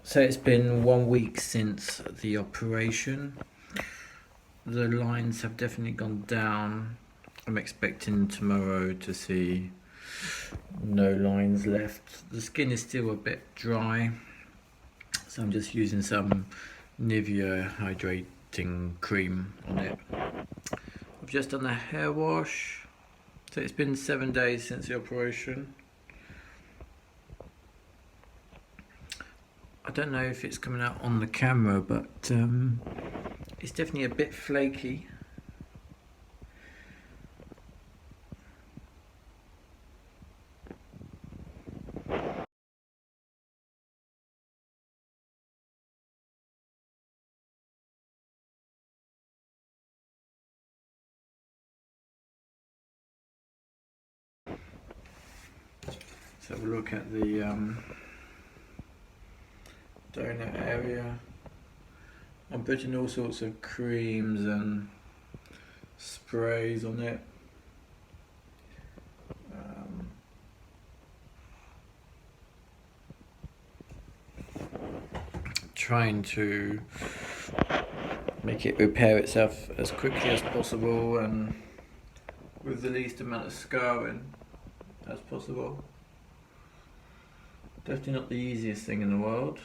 So it's been 1 week since the operation. The lines have definitely gone down. I'm expecting tomorrow to see no lines left. The skin is still a bit dry, so I'm just using some Nivea hydrating cream on it. I've just done a hair wash. So it's been 7 days since the operation. I don't know if it's coming out on the camera, but it's definitely a bit flaky. Let's have a look at the donut area. I'm putting all sorts of creams and sprays on it. Trying to make it repair itself as quickly as possible and with the least amount of scarring as possible. Definitely not the easiest thing in the world.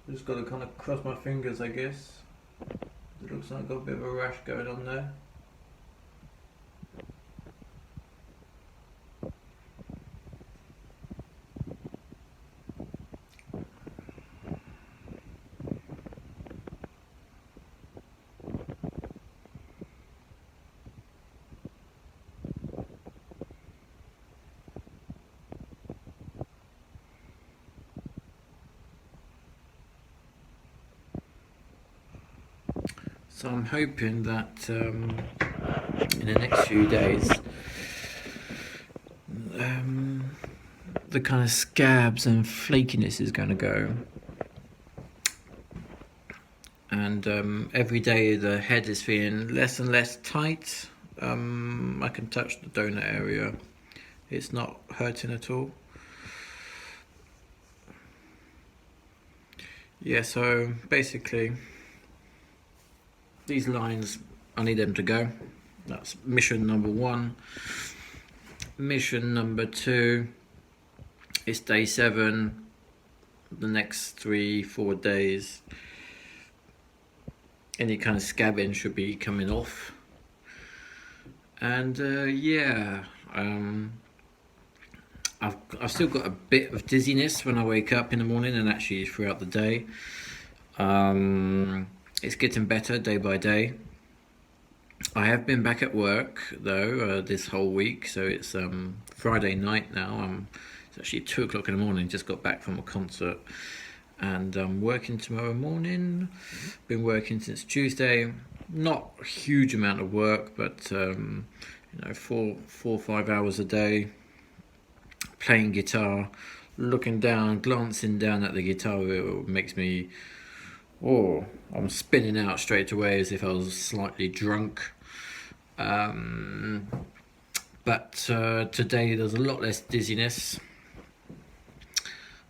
Just got to kind of cross my fingers, I guess. It looks like I've got a bit of a rash going on there. So I'm hoping that in the next few days the kind of scabs and flakiness is going to go, and every day the head is feeling less and less tight. I can touch the donut area, it's not hurting at all. Yeah, so basically these lines, I need them to go. That's mission number 1. Mission number 2, it's day 7. The next 3-4 days, any kind of scabbing should be coming off. And yeah, I've still got a bit of dizziness when I wake up in the morning and actually throughout the day. It's getting better day by day. I have been back at work though this whole week, so it's Friday night now. It's actually 2 o'clock in the morning, just got back from a concert, and I'm working tomorrow morning. Been working since Tuesday. Not a huge amount of work, but you know, 4 or 5 hours a day playing guitar, looking down, glancing down at the guitar. It makes me, oh, I'm spinning out straight away as if I was slightly drunk. But today there's a lot less dizziness.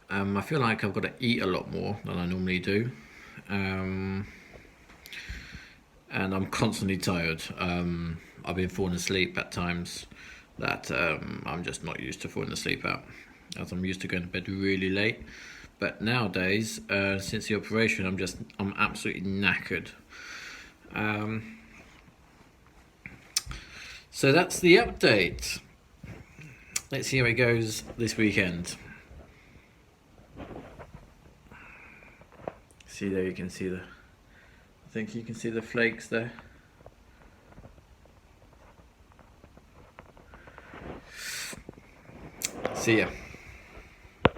I feel like I've got to eat a lot more than I normally do. And I'm constantly tired. I've been falling asleep at times that I'm just not used to falling asleep at, as I'm used to going to bed really late. But nowadays, since the operation, I'm absolutely knackered. So that's the update. Let's see how it goes this weekend. See there, you can see I think you can see the flakes there. See ya.